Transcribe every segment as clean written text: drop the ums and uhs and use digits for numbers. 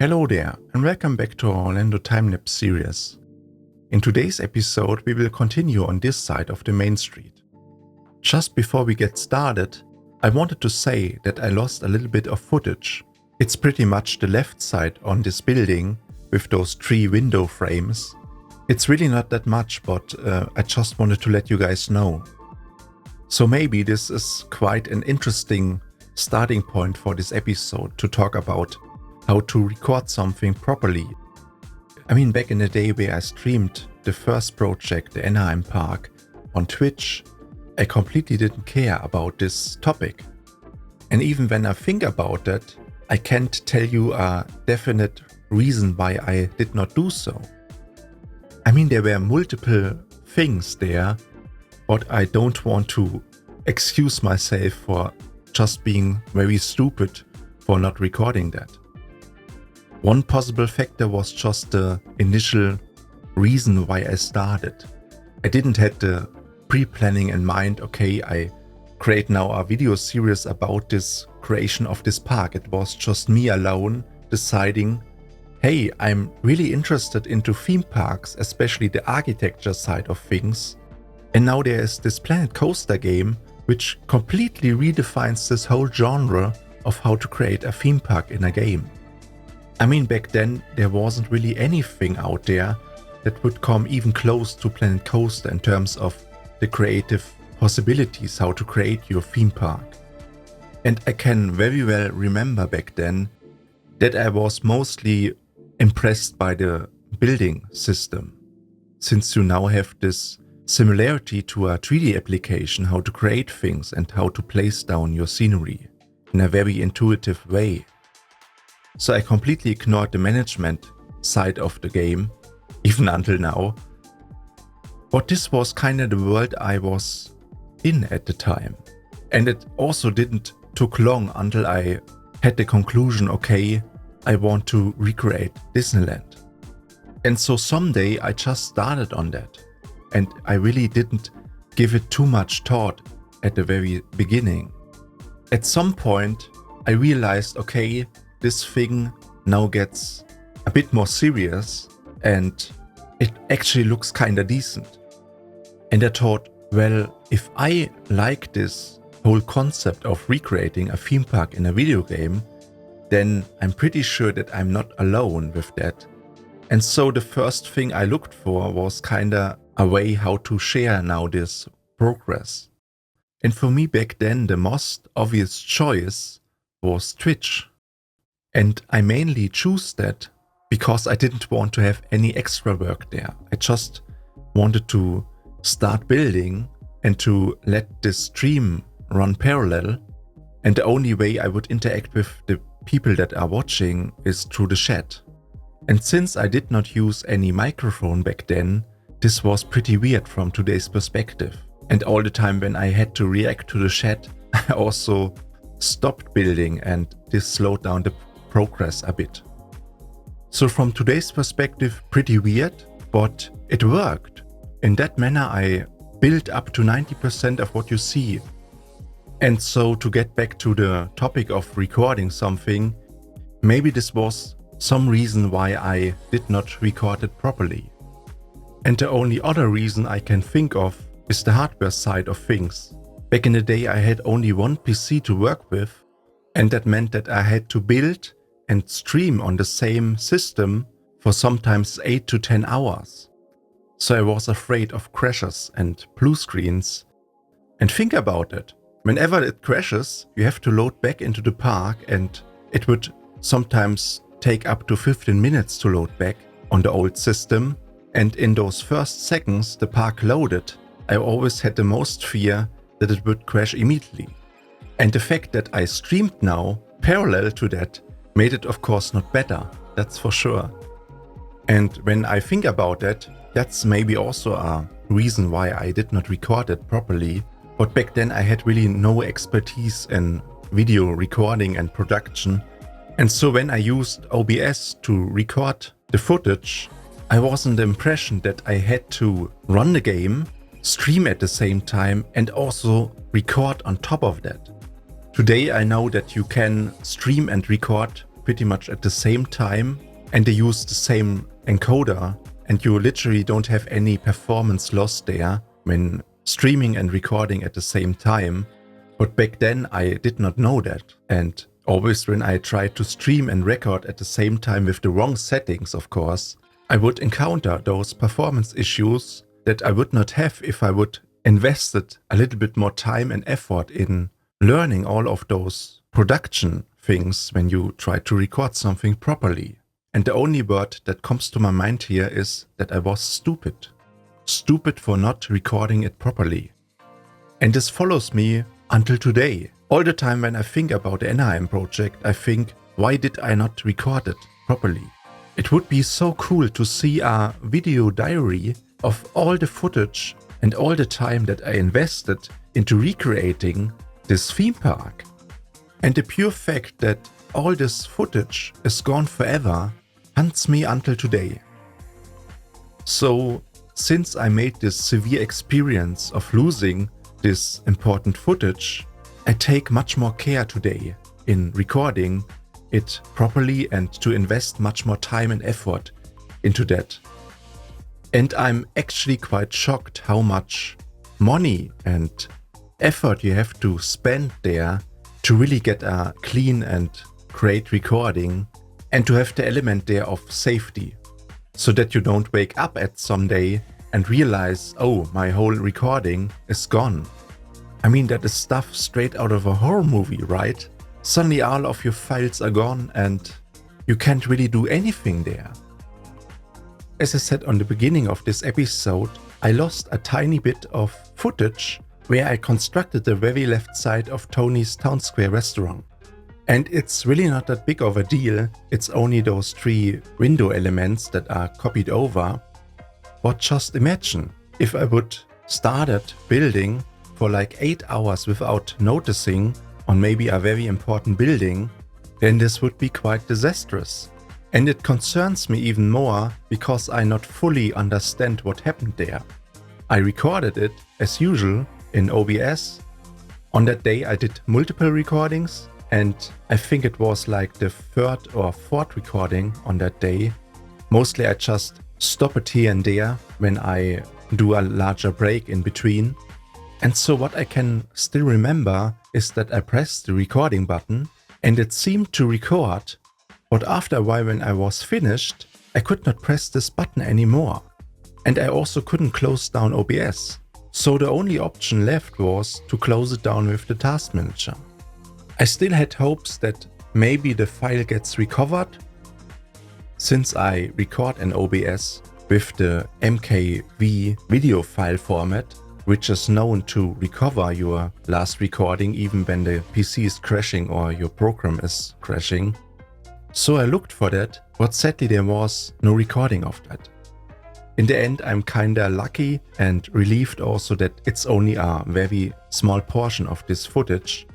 Hello there, and welcome back to our Orlando time-lapse series. In today's episode, we will continue on this side of the Mainstreet. Just before we get started, I wanted to say that I lost a little bit of footage. It's pretty much the left side on this building with those 3 window frames. It's really not that much, but I just wanted to let you guys know. So maybe this is quite an interesting starting point for this episode to talk about how to record something properly. I mean, back in the day where I streamed the first project, the Anaheim Park, on Twitch, I completely didn't care about this topic. And even when I think about that, I can't tell you a definite reason why I did not do so. I mean, there were multiple things there, but I don't want to excuse myself for just being very stupid for not recording that. One possible factor was just the initial reason why I started. I didn't have the pre-planning in mind, okay, I create now a video series about this creation of this park. It was just me alone deciding, hey, I'm really interested into theme parks, especially the architecture side of things. And now there is this Planet Coaster game, which completely redefines this whole genre of how to create a theme park in a game. I mean, back then there wasn't really anything out there that would come even close to Planet Coaster in terms of the creative possibilities how to create your theme park. And I can very well remember back then that I was mostly impressed by the building system, since you now have this similarity to a 3D application, how to create things and how to place down your scenery in a very intuitive way. So I completely ignored the management side of the game, even until now. But this was kind of the world I was in at the time. And it also didn't took long until I had the conclusion, okay, I want to recreate Disneyland. And so someday I just started on that. And I really didn't give it too much thought at the very beginning. At some point, I realized, okay, this thing now gets a bit more serious and it actually looks kinda decent. And I thought, well, if I like this whole concept of recreating a theme park in a video game, then I'm pretty sure that I'm not alone with that. And so the first thing I looked for was kinda a way how to share now this progress. And for me back then, the most obvious choice was Twitch. And I mainly choose that because I didn't want to have any extra work there. I just wanted to start building and to let this stream run parallel. And the only way I would interact with the people that are watching is through the chat. And since I did not use any microphone back then, this was pretty weird from today's perspective. And all the time when I had to react to the chat, I also stopped building and this slowed down the progress a bit. So from today's perspective, pretty weird, but it worked. In that manner, I built up to 90% of what you see. And so to get back to the topic of recording something, maybe this was some reason why I did not record it properly. And the only other reason I can think of is the hardware side of things. Back in the day I had only one PC to work with, and that meant that I had to build and stream on the same system for sometimes 8 to 10 hours. So I was afraid of crashes and blue screens. And think about it, whenever it crashes, you have to load back into the park and it would sometimes take up to 15 minutes to load back on the old system. And in those first seconds the park loaded, I always had the most fear that it would crash immediately. And the fact that I streamed now parallel to that made it of course not better, that's for sure. And when I think about that, that's maybe also a reason why I did not record it properly. But back then I had really no expertise in video recording and production. And so when I used OBS to record the footage, I was in the impression that I had to run the game, stream at the same time and also record on top of that. Today I know that you can stream and record pretty much at the same time and they use the same encoder and you literally don't have any performance loss there when streaming and recording at the same time. But back then I did not know that, and always when I tried to stream and record at the same time with the wrong settings, of course, I would encounter those performance issues that I would not have if I would invested a little bit more time and effort in learning all of those production things when you try to record something properly. And the only word that comes to my mind here is that I was stupid. Stupid for not recording it properly. And this follows me until today. All the time when I think about the Anaheim project, I think, why did I not record it properly? It would be so cool to see a video diary of all the footage and all the time that I invested into recreating this theme park. And the pure fact that all this footage is gone forever haunts me until today. So, since I made this severe experience of losing this important footage, I take much more care today in recording it properly and to invest much more time and effort into that. And I'm actually quite shocked how much money and effort you have to spend there to really get a clean and great recording and to have the element there of safety so that you don't wake up at some day and realize, oh, my whole recording is gone. I mean, that is stuff straight out of a horror movie, right? Suddenly all of your files are gone and you can't really do anything there. As I said on the beginning of this episode, I lost a tiny bit of footage where I constructed the very left side of Tony's Town Square restaurant. And it's really not that big of a deal, it's only those 3 window elements that are copied over. But just imagine, if I would started building for like 8 hours without noticing on maybe a very important building, then this would be quite disastrous. And it concerns me even more because I not fully understand what happened there. I recorded it as usual in OBS. On that day I did multiple recordings and I think it was like the 3rd or 4th recording on that day. Mostly I just stop it here and there when I do a larger break in between. And so what I can still remember is that I pressed the recording button and it seemed to record. But after a while when I was finished, I could not press this button anymore. And I also couldn't close down OBS. So the only option left was to close it down with the task manager. I still had hopes that maybe the file gets recovered. Since I record an OBS with the MKV video file format, which is known to recover your last recording even when the PC is crashing or your program is crashing. So I looked for that, but sadly there was no recording of that. In the end I'm kinda lucky and relieved also that it's only a very small portion of this footage.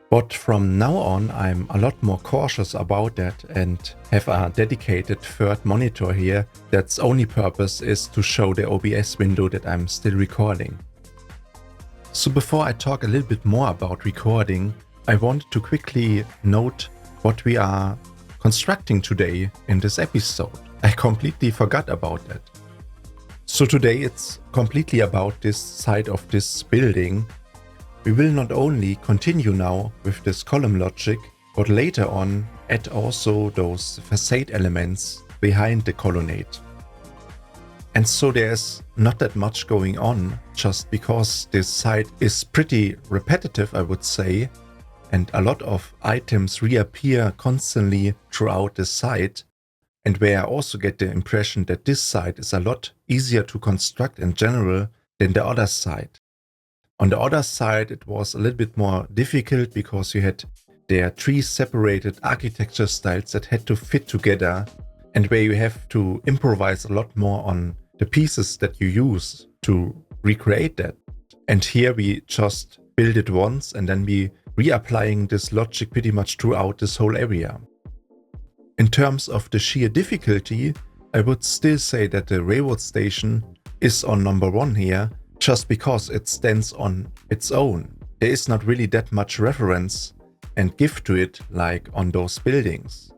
But from now on I'm a lot more cautious about that and have a dedicated 3rd monitor here that's only purpose is to show the OBS window that I'm still recording. So before I talk a little bit more about recording, I wanted to quickly note what we are constructing today in this episode. I completely forgot about that. So today it's completely about this side of this building. We will not only continue now with this column logic, but later on add also those facade elements behind the colonnade. And so there's not that much going on, just because this site is pretty repetitive, I would say, and a lot of items reappear constantly throughout the site, and where I also get the impression that this site is a lot easier to construct in general than the other side. On the other side it was a little bit more difficult because you had there 3 separated architecture styles that had to fit together and where you have to improvise a lot more on the pieces that you use to recreate that. And here we just build it once and then we reapplying this logic pretty much throughout this whole area. In terms of the sheer difficulty, I would still say that the railroad station is on number 1 here, just because it stands on its own. There is not really that much reference and give to it like on those buildings.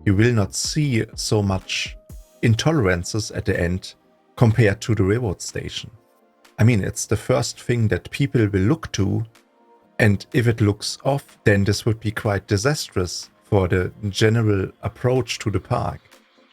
You will not see so much intolerances at the end compared to the railroad station. I mean, it's the first thing that people will look to, and if it looks off, then this would be quite disastrous for the general approach to the park.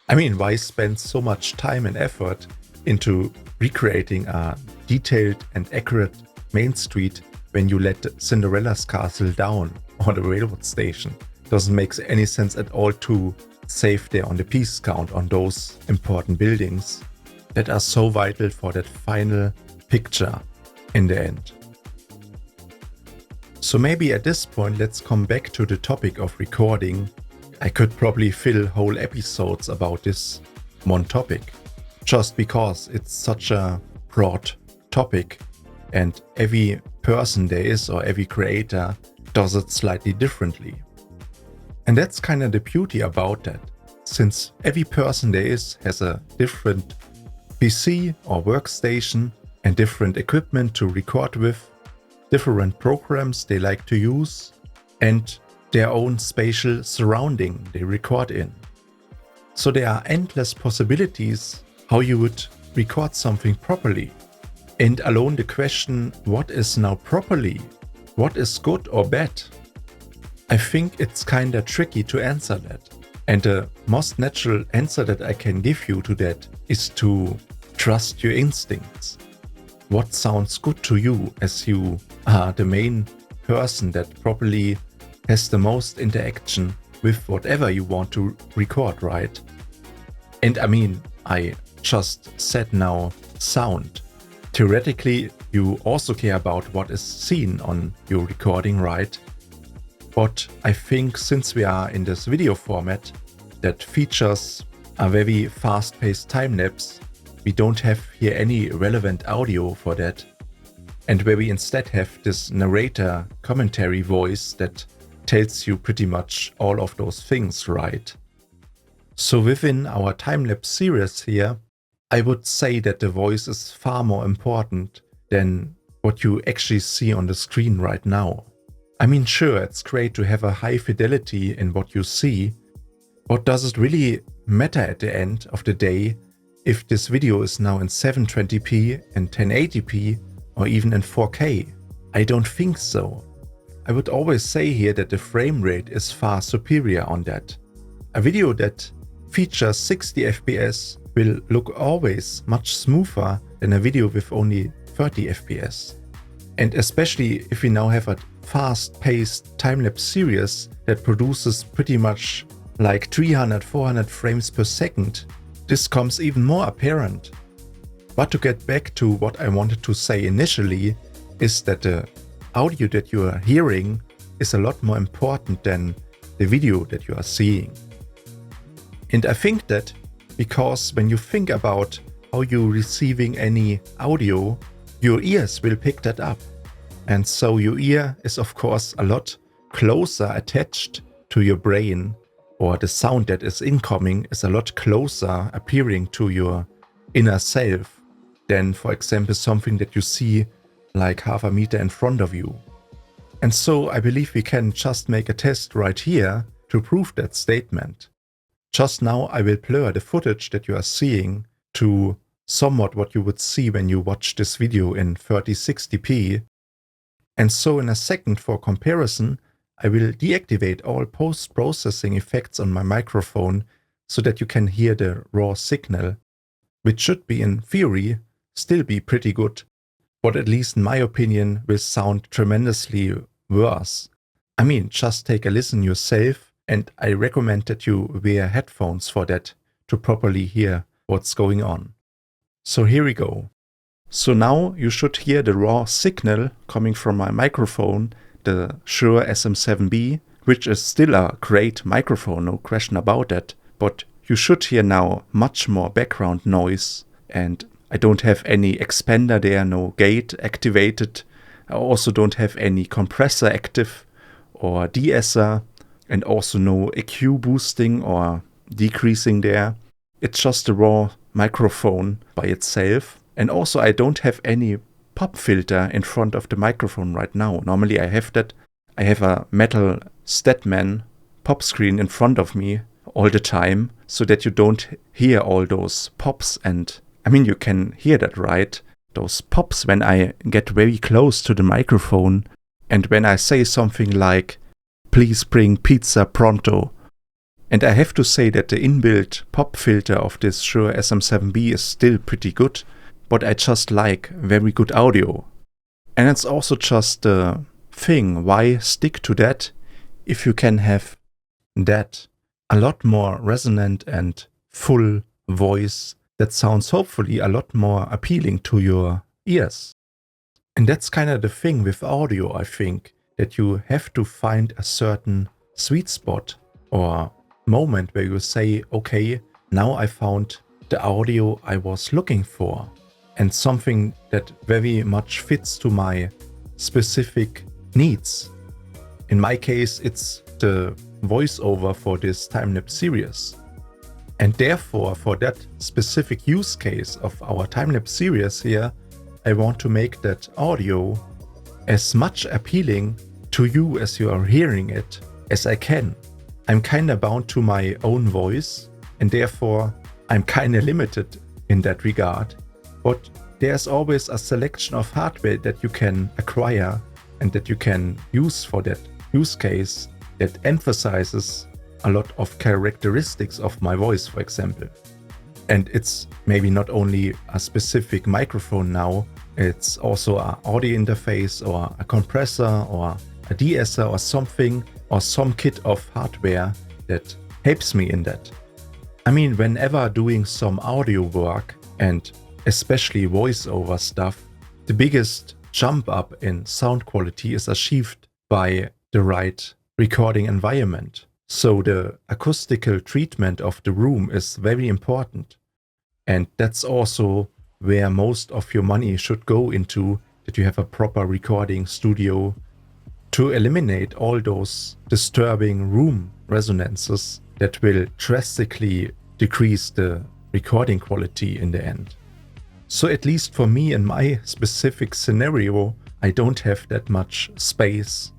I mean, why spend so much time and effort into recreating a detailed and accurate Main Street when you let Cinderella's castle down or the railroad station? Doesn't make any sense at all to save there on the piece count on those important buildings that are so vital for that final picture in the end. So maybe at this point let's come back to the topic of recording. I could probably fill whole episodes about this one topic, just because it's such a broad topic and every person there is or every creator does it slightly differently. And that's kind of the beauty about that, since every person there is has a different PC or workstation and different equipment to record with, different programs they like to use, and their own spatial surrounding they record in. So there are endless possibilities how you would record something properly. And alone the question, what is now properly? What is good or bad? I think it's kinda tricky to answer that. And the most natural answer that I can give you to that is to trust your instincts. What sounds good to you, as you are the main person that probably has the most interaction with whatever you want to record, right? And I mean, I just said now sound. Theoretically, you also care about what is seen on your recording, right? But I think since we are in this video format that features a very fast-paced time-lapse, we don't have here any relevant audio for that, and where we instead have this narrator commentary voice that tells you pretty much all of those things, right? So within our time-lapse series here, I would say that the voice is far more important than what you actually see on the screen right now. I mean, sure, it's great to have a high fidelity in what you see, but does it really matter at the end of the day if this video is now in 720p and 1080p or even in 4K? I don't think so. I would always say here that the frame rate is far superior on that. A video that features 60 FPS will look always much smoother than a video with only 30 FPS. And especially if we now have a fast-paced time-lapse series that produces pretty much like 300-400 frames per second, this comes even more apparent. But to get back to what I wanted to say initially is that the audio that you are hearing is a lot more important than the video that you are seeing. And I think that because when you think about how you're receiving any audio, your ears will pick that up. And so your ear is of course a lot closer attached to your brain, or the sound that is incoming is a lot closer appearing to your inner self than, for example, something that you see like half a meter in front of you. And so I believe we can just make a test right here to prove that statement. Just now I will blur the footage that you are seeing to somewhat what you would see when you watch this video in 3060p. And so in a second, for comparison, I will deactivate all post-processing effects on my microphone so that you can hear the raw signal, which should be in theory still be pretty good, but at least in my opinion will sound tremendously worse. I mean, just take a listen yourself, and I recommend that you wear headphones for that to properly hear what's going on. So here we go. So now you should hear the raw signal coming from my microphone, the Shure SM7B, which is still a great microphone, no question about that. But you should hear now much more background noise, and I don't have any expander there, no gate activated. I also don't have any compressor active or de-esser, and also no EQ boosting or decreasing there. It's just a raw microphone by itself. And also I don't have any pop filter in front of the microphone right now. Normally I have that. I have a metal Statman pop screen in front of me all the time so that you don't hear all those pops. And I mean, you can hear that, right? Those pops when I get very close to the microphone and when I say something like, please bring pizza pronto. And I have to say that the inbuilt pop filter of this Shure SM7B is still pretty good, but I just like very good audio. And it's also just the thing, why stick to that if you can have that a lot more resonant and full voice that sounds hopefully a lot more appealing to your ears. And that's kind of the thing with audio, I think, that you have to find a certain sweet spot or moment where you say, okay, now I found the audio I was looking for and something that very much fits to my specific needs. In my case, it's the voiceover for this time-lapse series. And therefore, for that specific use case of our time-lapse series here, I want to make that audio as much appealing to you as you are hearing it as I can. I'm kinda bound to my own voice, and therefore I'm kinda limited in that regard. But there's always a selection of hardware that you can acquire and that you can use for that use case that emphasizes a lot of characteristics of my voice, for example. And it's maybe not only a specific microphone now, it's also an audio interface or a compressor or a de-esser or something or some kit of hardware that helps me in that. I mean, whenever doing some audio work and especially voiceover stuff, the biggest jump up in sound quality is achieved by the right recording environment. So the acoustical treatment of the room is very important. And that's also where most of your money should go into, that you have a proper recording studio to eliminate all those disturbing room resonances that will drastically decrease the recording quality in the end. So at least for me in my specific scenario, I don't have that much space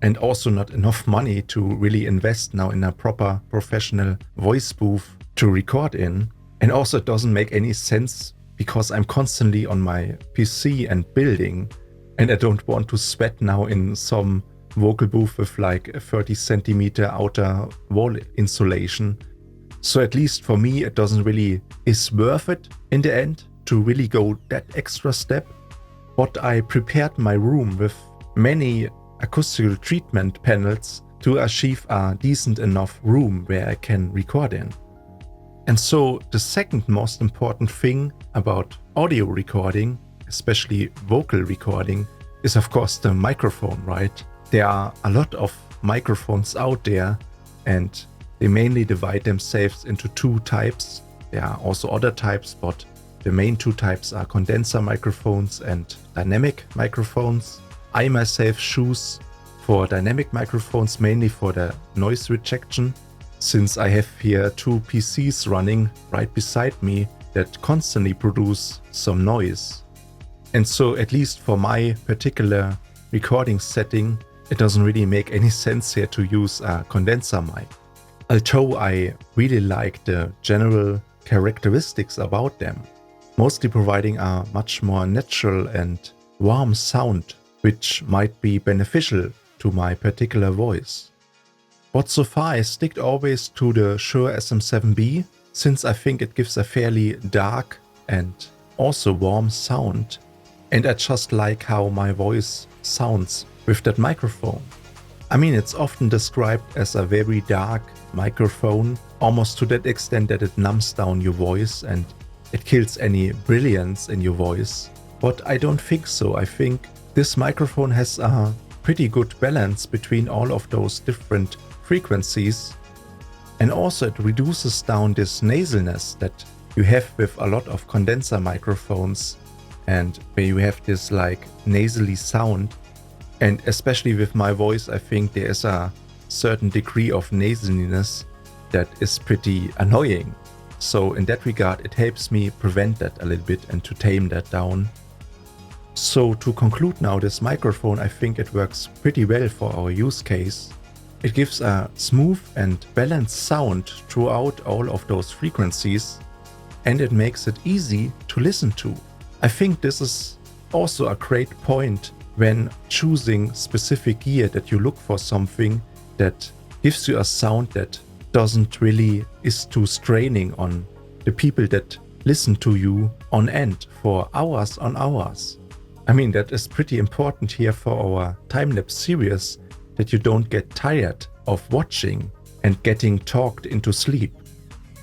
and also not enough money to really invest now in a proper professional voice booth to record in. And also it doesn't make any sense because I'm constantly on my PC and building, and I don't want to sweat now in some vocal booth with like a 30 centimeter outer wall insulation. So at least for me, it doesn't really is worth it in the end to really go that extra step. But I prepared my room with many acoustical treatment panels to achieve a decent enough room where I can record in. And so the second most important thing about audio recording, especially vocal recording, is of course the microphone, right? There are a lot of microphones out there and they mainly divide themselves into two types. There are also other types, but the main two types are condenser microphones and dynamic microphones. I myself choose for dynamic microphones mainly for the noise rejection, since I have here two PCs running right beside me that constantly produce some noise. And so at least for my particular recording setting, it doesn't really make any sense here to use a condenser mic. Although I really like the general characteristics about them, mostly providing a much more natural and warm sound, which might be beneficial to my particular voice. But so far I stick always to the Shure SM7B, since I think it gives a fairly dark and also warm sound, and I just like how my voice sounds with that microphone. I mean, it's often described as a very dark microphone, almost to that extent that it numbs down your voice and it kills any brilliance in your voice. But I don't think so. I think this microphone has a pretty good balance between all of those different frequencies, and also it reduces down this nasalness that you have with a lot of condenser microphones and where you have this like nasally sound. And especially with my voice, I think there is a certain degree of nasaliness that is pretty annoying. So in that regard, it helps me prevent that a little bit and to tame that down. So to conclude now, this microphone, I think it works pretty well for our use case. It gives a smooth and balanced sound throughout all of those frequencies, and it makes it easy to listen to. I think this is also a great point when choosing specific gear, that you look for something that gives you a sound that doesn't really is too straining on the people that listen to you on end for hours on hours. I mean, that is pretty important here for our time-lapse series, that you don't get tired of watching and getting talked into sleep.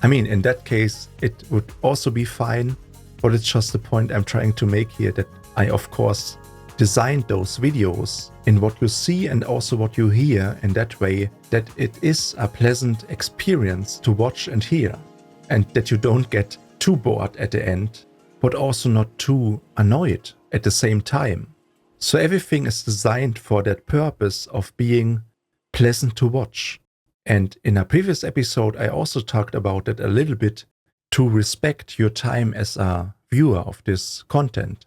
I mean, in that case, it would also be fine, but it's just the point I'm trying to make here, that I, of course, designed those videos in what you see and also what you hear in that way, that it is a pleasant experience to watch and hear, and that you don't get too bored at the end, but also not too annoyed at the same time. So everything is designed for that purpose of being pleasant to watch. And in a previous episode, I also talked about it a little bit, to respect your time as a viewer of this content.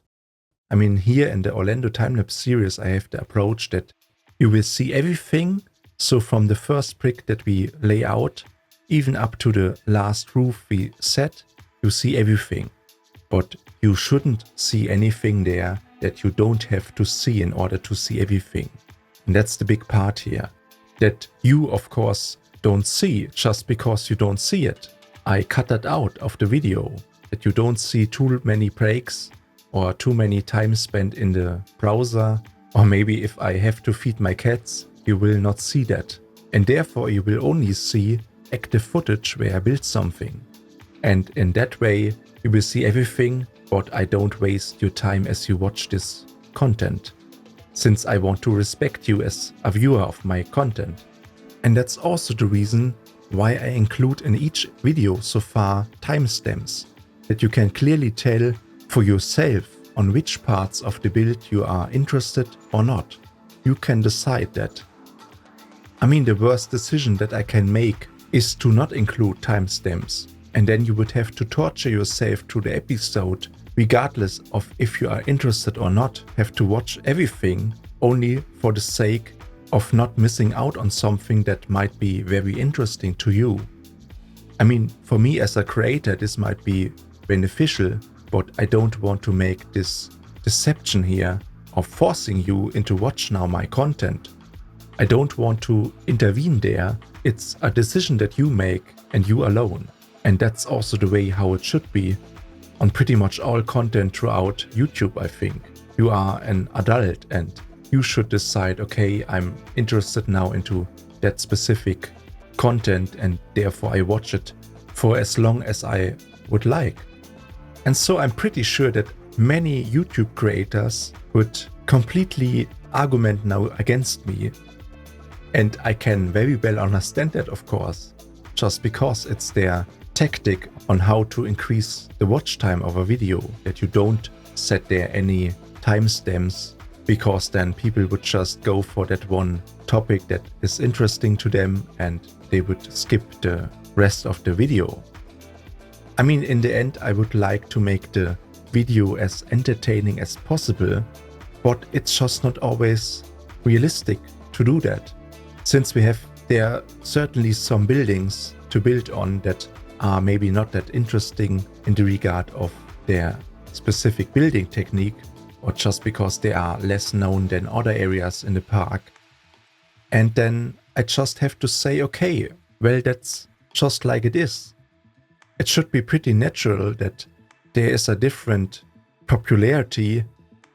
I mean, here in the Orlando Timelapse series, I have the approach that you will see everything. So from the first brick that we lay out, even up to the last roof we set, you see everything. But you shouldn't see anything there that you don't have to see in order to see everything. And that's the big part here, that you, of course, don't see just because you don't see it. I cut that out of the video, that you don't see too many breaks or too many time spent in the browser, or maybe if I have to feed my cats, you will not see that. And therefore you will only see active footage where I build something. And in that way, you will see everything, but I don't waste your time as you watch this content, since I want to respect you as a viewer of my content. And that's also the reason why I include in each video so far timestamps, that you can clearly tell for yourself on which parts of the build you are interested or not. You can decide that. I mean, the worst decision that I can make is to not include timestamps, and then you would have to torture yourself through the episode, regardless of if you are interested or not, have to watch everything only for the sake of not missing out on something that might be very interesting to you. I mean, for me as a creator, this might be beneficial, but I don't want to make this deception here of forcing you into watch now my content. I don't want to intervene there. It's a decision that you make and you alone. And that's also the way how it should be on pretty much all content throughout YouTube, I think. You are an adult and you should decide, okay, I'm interested now into that specific content and therefore I watch it for as long as I would like. And so I'm pretty sure that many YouTube creators would completely argument now against me. And I can very well understand that, of course, just because it's their tactic on how to increase the watch time of a video, that you don't set there any timestamps, because then people would just go for that one topic that is interesting to them and they would skip the rest of the video. I mean, in the end, I would like to make the video as entertaining as possible, but it's just not always realistic to do that, since we have there certainly some buildings to build on that are maybe not that interesting in the regard of their specific building technique, or just because they are less known than other areas in the park. And then I just have to say, okay, well, that's just like it is. It should be pretty natural that there is a different popularity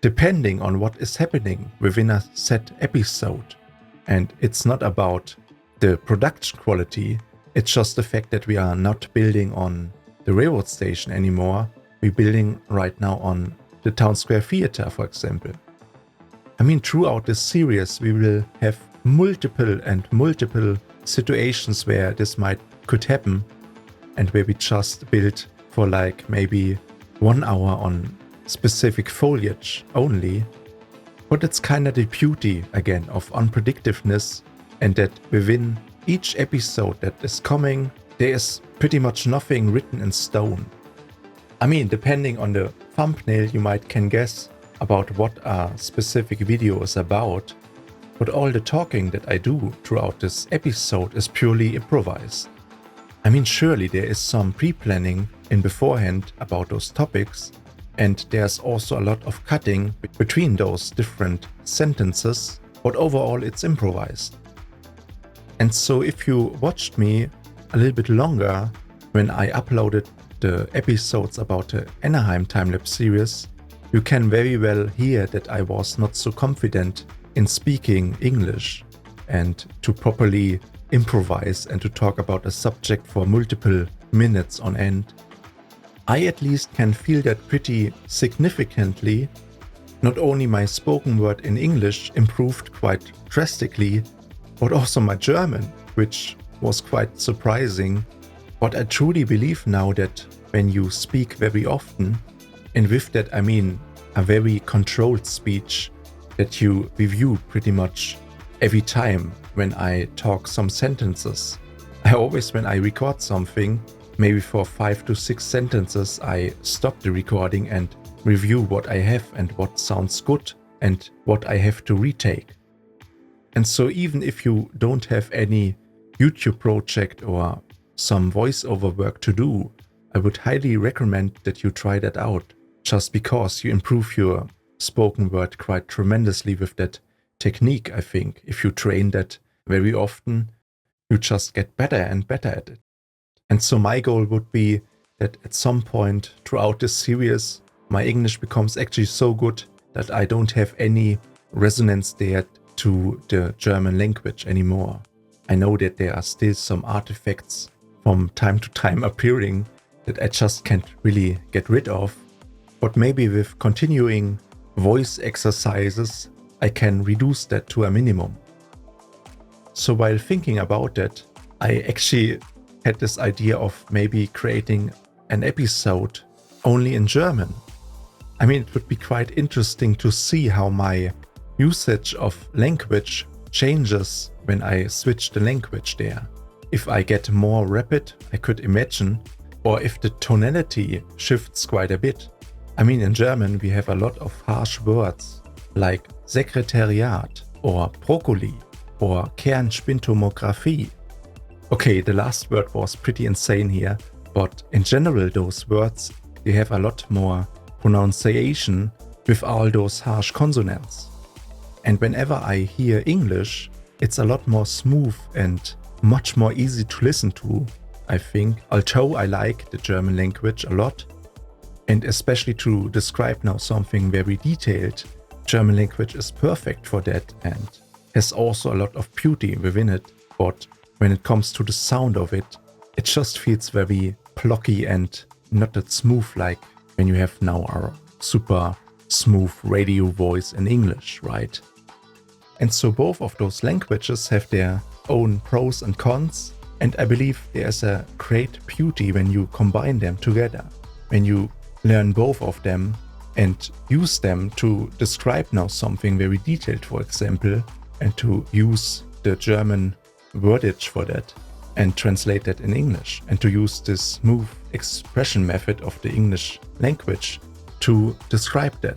depending on what is happening within a set episode. And it's not about the production quality, it's just the fact that we are not building on the railroad station anymore. We're building right now on the Town Square Theater, for example. I mean, throughout this series, we will have multiple situations where this could happen, and where we just build for like maybe 1 hour on specific foliage only. But it's kind of the beauty, again, of unpredictiveness, and that within each episode that is coming, there is pretty much nothing written in stone. I mean, depending on the thumbnail, you can guess about what a specific video is about, but all the talking that I do throughout this episode is purely improvised. I mean, surely there is some pre-planning in beforehand about those topics, and there's also a lot of cutting between those different sentences, but overall it's improvised. And so if you watched me a little bit longer when I uploaded the episodes about the Anaheim time-lapse series, you can very well hear that I was not so confident in speaking English and to properly improvise and to talk about a subject for multiple minutes on end. I at least can feel that pretty significantly. Not only my spoken word in English improved quite drastically, but also my German, which was quite surprising. But I truly believe now that when you speak very often, and with that I mean a very controlled speech that you review pretty much every time when I talk some sentences. I always, when I record something, maybe for 5 to 6 sentences, I stop the recording and review what I have and what sounds good and what I have to retake. And so even if you don't have any YouTube project or some voiceover work to do, I would highly recommend that you try that out, just because you improve your spoken word quite tremendously with that technique. I think if you train that very often, you just get better and better at it. And so my goal would be that at some point throughout this series, my English becomes actually so good that I don't have any resonance there to the German language anymore. I know that there are still some artifacts from time to time appearing that I just can't really get rid of, but maybe with continuing voice exercises, I can reduce that to a minimum. So while thinking about that, I actually had this idea of maybe creating an episode only in German. I mean, it would be quite interesting to see how my usage of language changes when I switch the language there. If I get more rapid, I could imagine, or if the tonality shifts quite a bit. I mean, in German we have a lot of harsh words like Sekretariat or Brokkoli or Kernspintomographie. Okay, the last word was pretty insane here, but in general those words, they have a lot more pronunciation with all those harsh consonants. And whenever I hear English, it's a lot more smooth and much more easy to listen to, I think, although I like the German language a lot. And especially to describe now something very detailed, German language is perfect for that and has also a lot of beauty within it. But when it comes to the sound of it, it just feels very plucky and not that smooth like when you have now our super smooth radio voice in English, right? And so both of those languages have their own pros and cons, and I believe there's a great beauty when you combine them together, when you learn both of them and use them to describe now something very detailed, for example, and to use the German wordage for that and translate that in English, and to use this smooth expression method of the English language to describe that.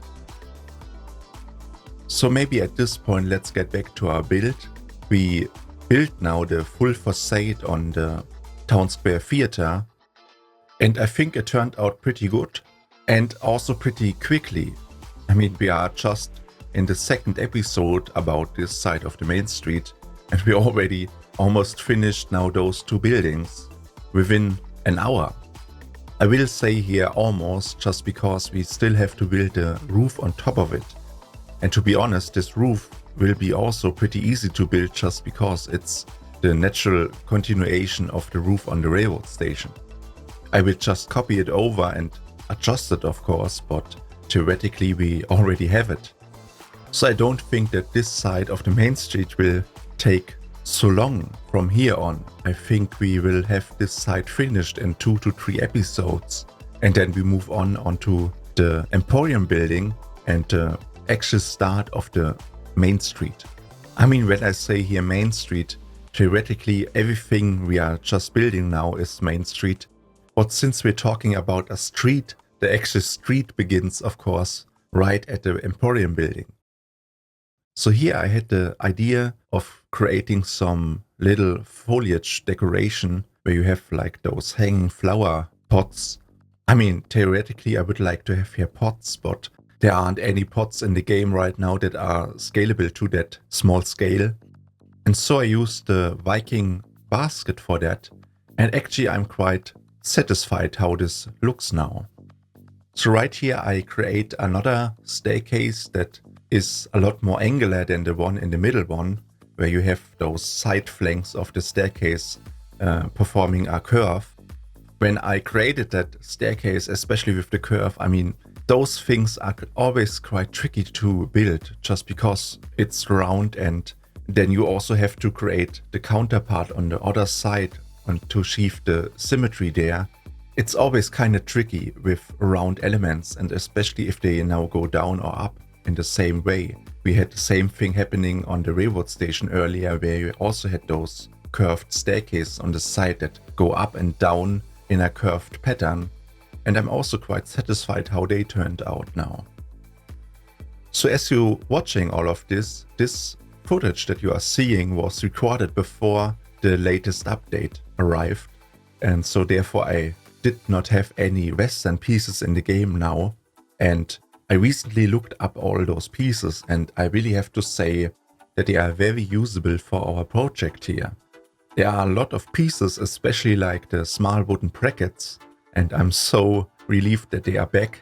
So maybe at this point let's get back to our build. We built now the full facade on the Town Square Theater, and I think it turned out pretty good and also pretty quickly. I mean, we are just in the second episode about this side of the Main Street, and we already almost finished now those two buildings within an hour. I will say here almost, just because we still have to build the roof on top of it. And to be honest, this roof will be also pretty easy to build just because it's the natural continuation of the roof on the railroad station. I will just copy it over and adjust it, of course, but theoretically we already have it. So I don't think that this side of the Main Street will take so long from here on. I think we will have this side finished in 2 to 3 episodes, and then we move on onto the Emporium building and the actual start of the Main Street. I mean, when I say here Main Street, theoretically everything we are just building now is Main Street. But since we're talking about a street, the actual street begins, of course, right at the Emporium building. So here I had the idea of creating some little foliage decoration where you have like those hanging flower pots. I mean, theoretically I would like to have here pots, but there aren't any pots in the game right now that are scalable to that small scale. And so I used the Viking basket for that. And actually I'm quite satisfied how this looks now. So right here I create another staircase that is a lot more angular than the one in the middle one, where you have those side flanks of the staircase performing a curve. When I created that staircase, especially with the curve, I mean, those things are always quite tricky to build just because it's round, and then you also have to create the counterpart on the other side and to achieve the symmetry there. It's always kind of tricky with round elements, and especially if they now go down or up in the same way. We had the same thing happening on the railroad station earlier, where you also had those curved staircases on the side that go up and down in a curved pattern. And I'm also quite satisfied how they turned out now. So as you're watching all of this footage that you are seeing was recorded before the latest update arrived. And so therefore I did not have any Western pieces in the game now. And I recently looked up all those pieces, and I really have to say that they are very usable for our project here. There are a lot of pieces, especially like the small wooden brackets, and I'm so relieved that they are back.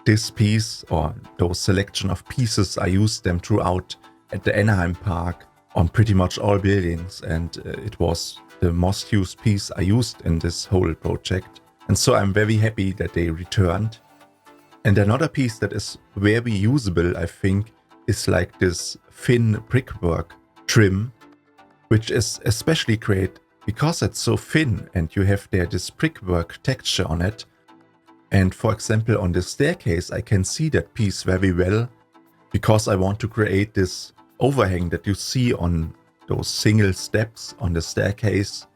This piece, or those selection of pieces, I used them throughout at the Anaheim Park on pretty much all buildings, and it was the most used piece I used in this whole project. And so I'm very happy that they returned. And another piece that is very usable, I think, is like this thin brickwork trim, which is especially great because it's so thin and you have there this brickwork texture on it. And for example, on the staircase, I can see that piece very well because I want to create this overhang that you see on those single steps on the staircase.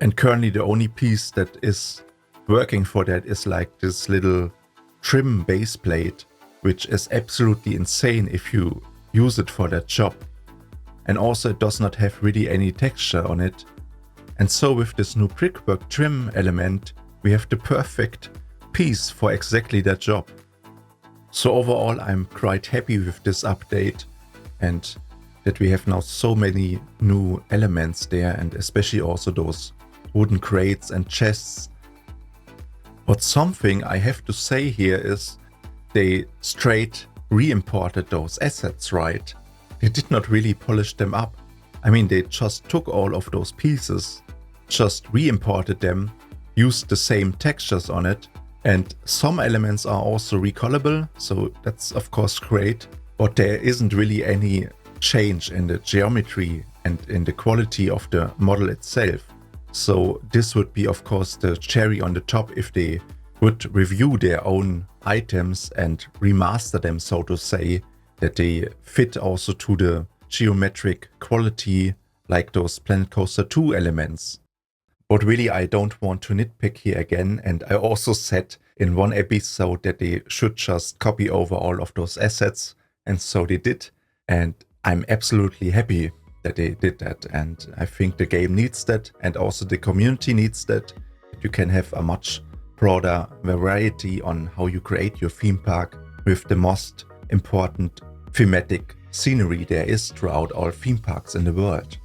And currently the only piece that is working for that is like this little trim base plate, which is absolutely insane if you use it for that job. And also it does not have really any texture on it. And so with this new brickwork trim element, we have the perfect piece for exactly that job. So overall, I'm quite happy with this update, and that we have now so many new elements there, and especially also those wooden crates and chests. But something I have to say here is they straight re-imported those assets, right? They did not really polish them up. I mean, they just took all of those pieces, just re-imported them, used the same textures on it, and some elements are also recolorable, so that's of course great, but there isn't really any change in the geometry and in the quality of the model itself. So this would be of course the cherry on the top if they would review their own items and remaster them, so to say, that they fit also to the geometric quality like those Planet Coaster 2 elements. But really I don't want to nitpick here again, and I also said in one episode that they should just copy over all of those assets, and so they did, and I'm absolutely happy that they did that, and I think the game needs that, and also the community needs that. You can have a much broader variety on how you create your theme park with the most important thematic scenery there is throughout all theme parks in the world.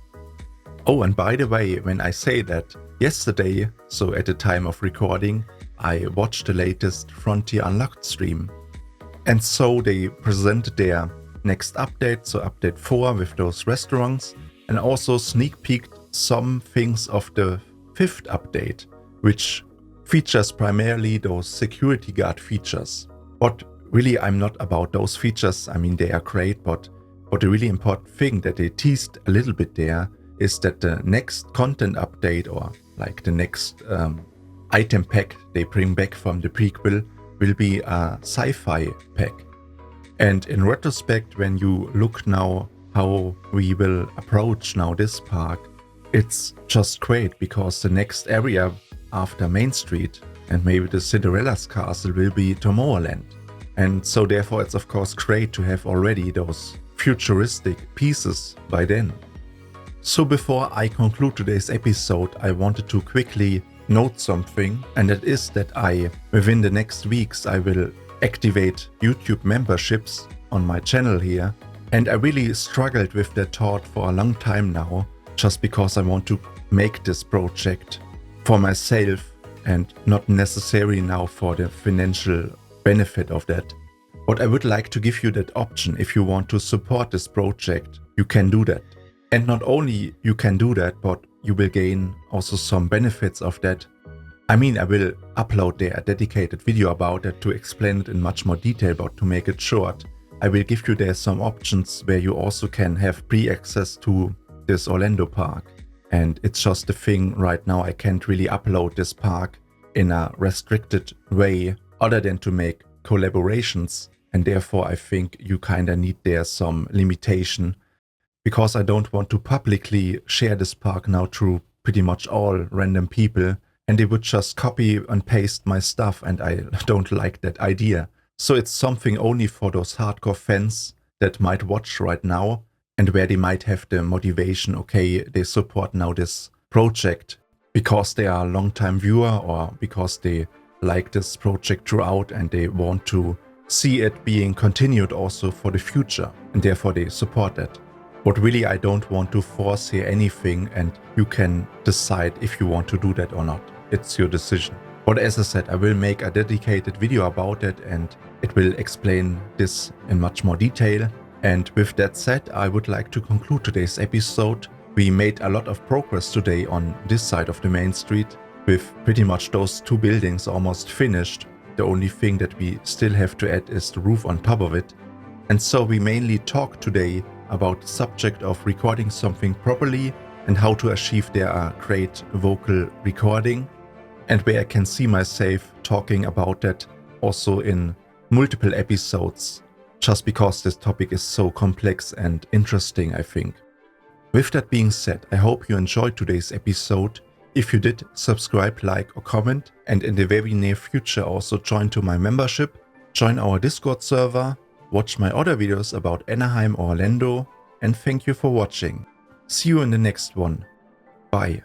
Oh, and by the way, when I say that, yesterday, so at the time of recording, I watched the latest Frontier Unlocked stream. And so they presented their next update, so update 4 with those restaurants, and also sneak peeked some things of the 5th update, which features primarily those security guard features. But really I'm not about those features, I mean they are great, but the really important thing that they teased a little bit there is that the next content update, or like the next item pack they bring back from the prequel, will be a sci-fi pack. And in retrospect, when you look now how we will approach now this park, it's just great, because the next area after Mainstreet and maybe the Cinderella's castle will be Tomorrowland. And so therefore it's of course great to have already those futuristic pieces by then. So before I conclude today's episode, I wanted to quickly note something, and that is that within the next weeks, I will activate YouTube memberships on my channel here. And I really struggled with that thought for a long time now, just because I want to make this project for myself and not necessarily now for the financial benefit of that. But I would like to give you that option. If you want to support this project, you can do that. And not only you can do that, but you will gain also some benefits of that. I mean, I will upload there a dedicated video about it to explain it in much more detail, but to make it short, I will give you there some options where you also can have pre-access to this Orlando park. And it's just the thing right now, I can't really upload this park in a restricted way other than to make collaborations. And therefore I think you kinda need there some limitation, because I don't want to publicly share this park now through pretty much all random people, and they would just copy and paste my stuff, and I don't like that idea. So it's something only for those hardcore fans that might watch right now, and where they might have the motivation, okay, they support now this project because they are a long-time viewer or because they like this project throughout and they want to see it being continued also for the future, and therefore they support it. But really, I don't want to force here anything, and you can decide if you want to do that or not. It's your decision. But as I said, I will make a dedicated video about it, and it will explain this in much more detail. And with that said, I would like to conclude today's episode. We made a lot of progress today on this side of the main street, with pretty much those two buildings almost finished. The only thing that we still have to add is the roof on top of it. And so we mainly talked today about the subject of recording something properly and how to achieve there a great vocal recording, and where I can see myself talking about that also in multiple episodes, just because this topic is so complex and interesting, I think. With that being said, I hope you enjoyed today's episode. If you did, subscribe, like or comment, and in the very near future also join to my membership, join our Discord server, watch my other videos about Anaheim or Orlando, and thank you for watching. See you in the next one. Bye.